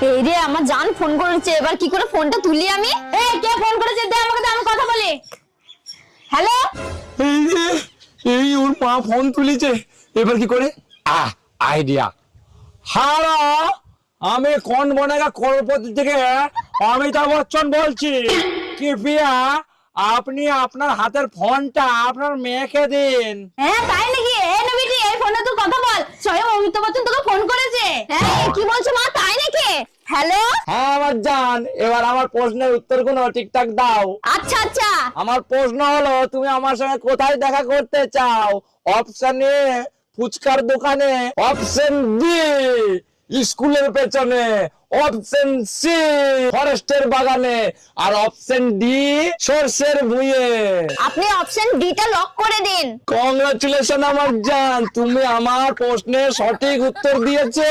এই রে আমার জান ফোন করেছে, এবার কি করে ফোনটা তুলি আমি? এই কে ফোন করেছে, দে আমাকে, দে আমি কথা বলি। হ্যালো। এই যে এই ওর মা ফোন তুলেছে, এবার কি করে? আইডিয়া। হ্যালো, আমি কোন বনেগা করোড়পতি থেকে অমিতাভ বচ্চন বলছি। কৃপয়া আপনি আপনার হাতের ফোনটা আপনার মেয়েকে দিন। হ্যাঁ তাই নাকি? এই নবীটি, এই ফোনে তুই কথা বল, স্বয়ং অমিতাভ বচ্চন তোকে ফোন করেছে। হ্যাঁ কি বলছো মা, তাই নাকি? হ্যালো। হ্যাঁ আমার জান, এবার আমার প্রশ্নের উত্তর কোনো ঠিকঠাক দাও। আচ্ছা আচ্ছা। আমার প্রশ্ন হলো, তুমি আমার সঙ্গে কোথায় দেখা করতে চাও? অপশন এ ফুচকার দোকানে, অপশন বি স্কুলের পেছনে, অপশন সি ফরেস্টের বাগানে, আর অপশন ডি সর্ষের ভুঁইয়ে। আপনি অপশন ডি টা লক করে দিন। কংগ্রাচুলেশন আমার জান, তুমি আমার প্রশ্নের সঠিক উত্তর দিয়েছো।